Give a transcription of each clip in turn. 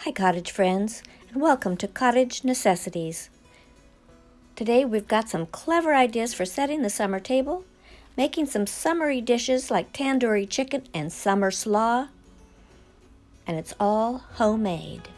Hi cottage friends, and welcome to Cottage Necessities. Today we've got some clever ideas for setting the summer table, making some summery dishes like tandoori chicken and summer slaw, and it's all homemade.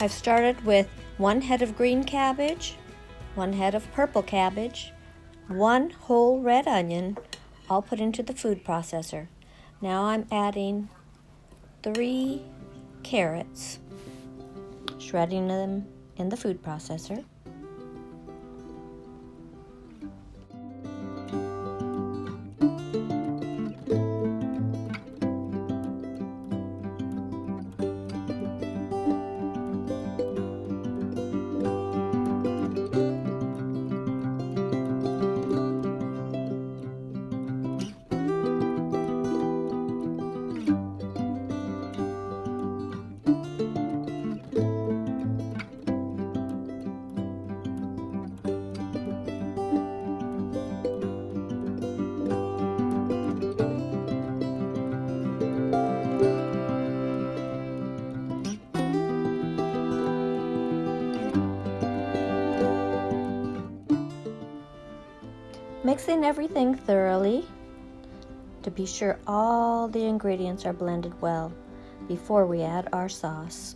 I've started with 1 head of green cabbage, 1 head of purple cabbage, 1 whole red onion, all put into the food processor. Now I'm adding 3 carrots, shredding them in the food processor. Mixing everything thoroughly to be sure all the ingredients are blended well before we add our sauce.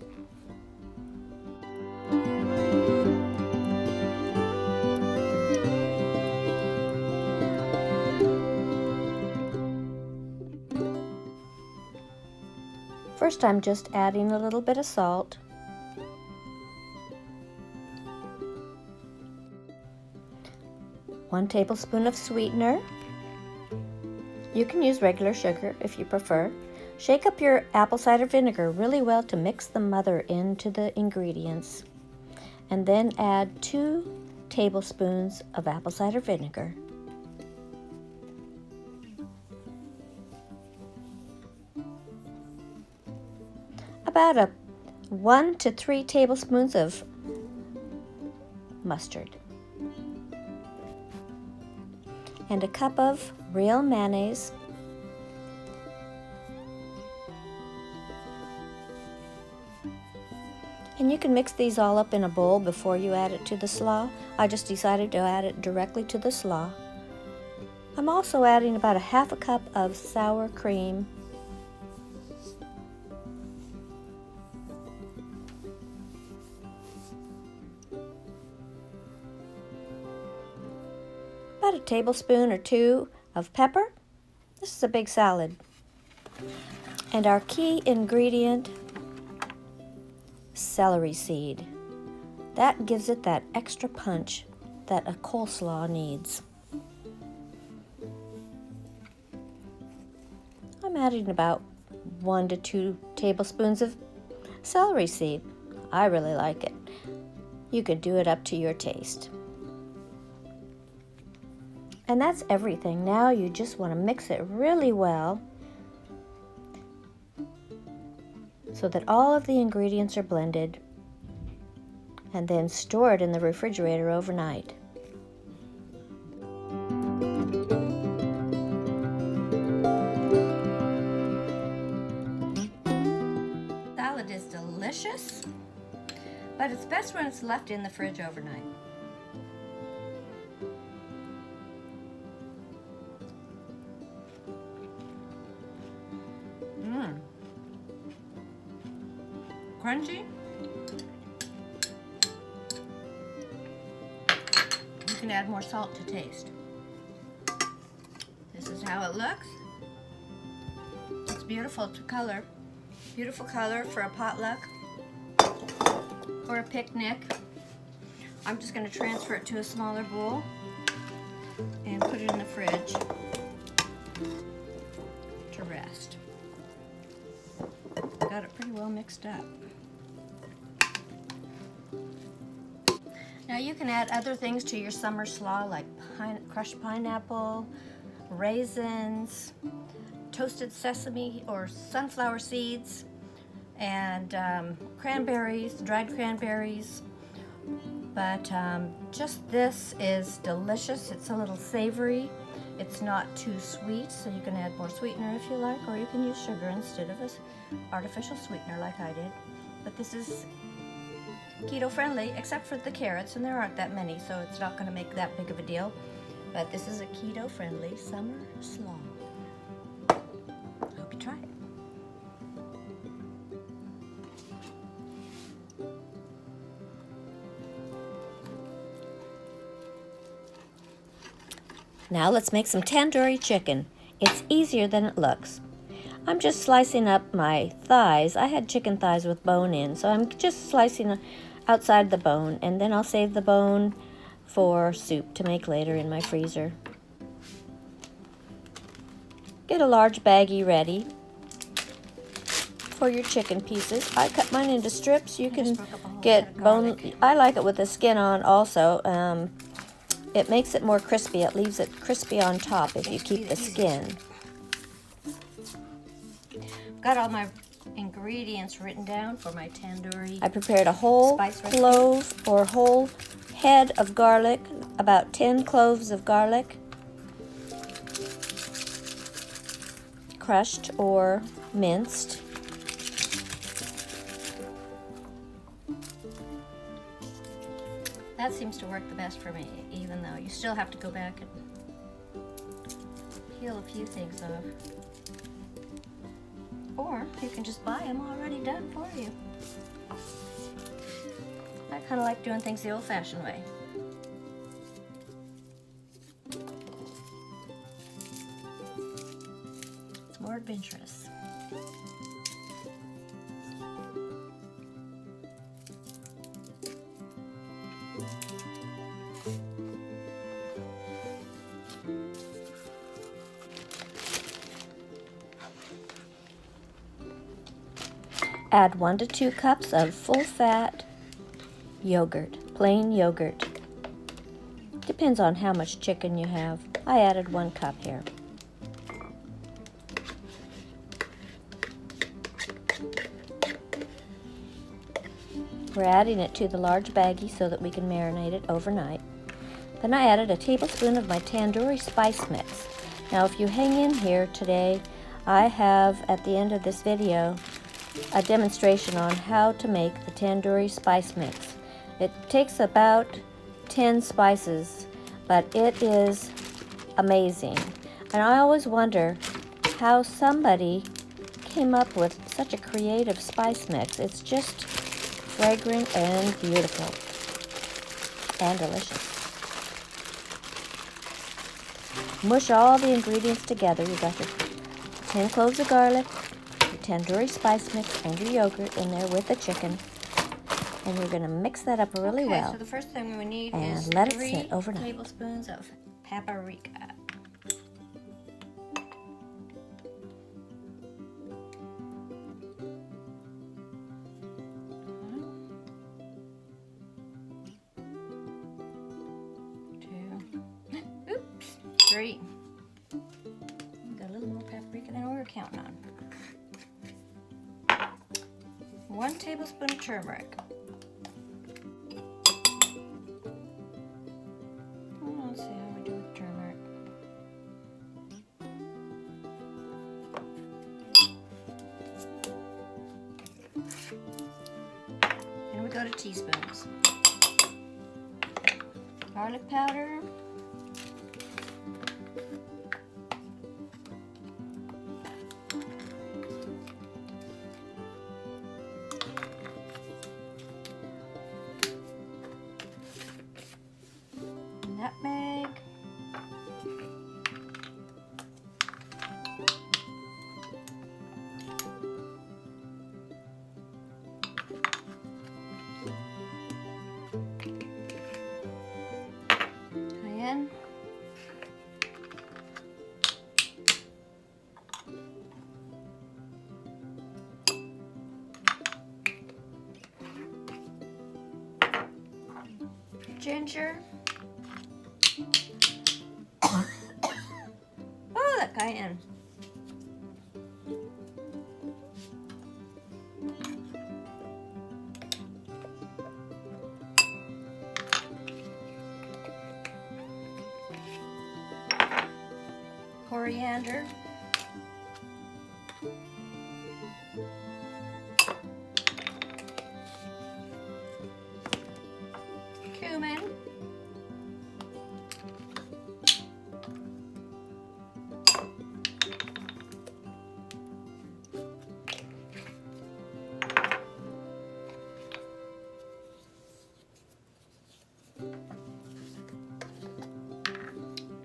First, I'm just adding a little bit of salt. One tablespoon of sweetener. You can use regular sugar if you prefer. Shake up your apple cider vinegar really well to mix the mother into the ingredients. And then add 2 tablespoons of apple cider vinegar. About 1 to 3 tablespoons of mustard. And a cup of real mayonnaise. And you can mix these all up in a bowl before you add it to the slaw. I just decided to add it directly to the slaw. I'm also adding about 1/2 cup of sour cream. About 1 tablespoon or 2 of pepper. This is a big salad. And our key ingredient, celery seed. That gives it that extra punch that a coleslaw needs. I'm adding about 1 to 2 tablespoons of celery seed. I really like it. You could do it up to your taste. And that's everything. Now you just want to mix it really well so that all of the ingredients are blended, and then store it in the refrigerator overnight. Salad is delicious, but it's best when it's left in the fridge overnight. Crunchy. You can add more salt to taste. This is how it looks. It's beautiful to color. Beautiful color for a potluck or a picnic. I'm just going to transfer it to a smaller bowl and put it in the fridge to rest. Got it pretty well mixed up. Now you can add other things to your summer slaw, like crushed pineapple, raisins, toasted sesame or sunflower seeds, and cranberries, dried cranberries. But just this is delicious. It's a little savory. It's not too sweet, so you can add more sweetener if you like, or you can use sugar instead of an artificial sweetener like I did. But this is keto friendly, except for the carrots, and there aren't that many, so it's not going to make that big of a deal. But this is a keto friendly summer slaw. Hope you try it. Now let's make some tandoori chicken. It's easier than it looks. I'm just slicing up my thighs. I had chicken thighs with bone in, so I'm just slicing outside the bone, and then I'll save the bone for soup to make later in my freezer. Get a large baggie ready for your chicken pieces. I cut mine into strips. You can get bone. I like it with the skin on also. It makes it more crispy. It leaves it crispy on top if you keep the skin. Got all my ingredients written down for my tandoori. I prepared a whole clove or whole head of garlic, about 10 cloves of garlic, crushed or minced. That seems to work the best for me, even though you still have to go back and peel a few things off. Or you can just buy them already done for you. I kind of like doing things the old-fashioned way. It's more adventurous. Add 1 to 2 cups of full-fat yogurt, plain yogurt. Depends on how much chicken you have. I added 1 cup here. We're adding it to the large baggie so that we can marinate it overnight. Then I added a tablespoon of my Tandoori Spice mix. Now if you hang in here today, I have at the end of this video a demonstration on how to make the Tandoori Spice mix. It takes about 10 spices, but it is amazing. And I always wonder how somebody came up with such a creative spice mix. It's just fragrant and beautiful and delicious. Mush all the ingredients together. You got your 10 cloves of garlic, Tandoori Spice mix, and your yogurt in there with the chicken, and you're going to mix that up really well. So the first thing we need is let it sit overnight. 3 tablespoons of paprika. Oops. 3. Got a little more paprika than we were counting on. 1 tablespoon of turmeric. Let's see how we do with turmeric. And we go to teaspoons. Garlic powder. Nutmeg. Cayenne. Ginger. Oh, that cayenne. Coriander. Cumin.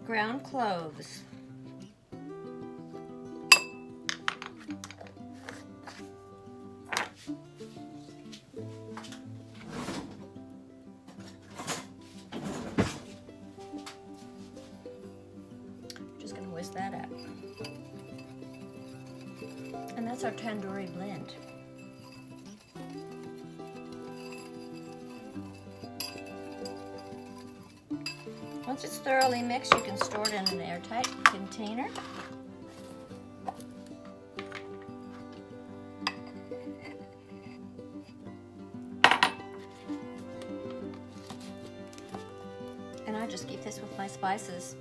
Ground cloves. Just gonna whisk that up. And that's our tandoori blend. Once it's thoroughly mixed, you can store it in an airtight container. And I just keep this with my spices.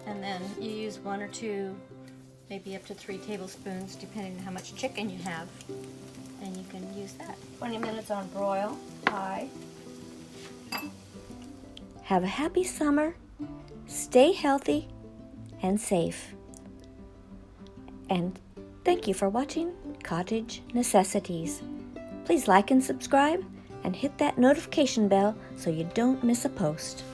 And then you use 1 or 2, maybe up to 3 tablespoons, depending on how much chicken you have. And you can use that. 20 minutes on broil, high. Have a happy summer, stay healthy and safe. And thank you for watching Cottage Necessities. Please like and subscribe and hit that notification bell so you don't miss a post.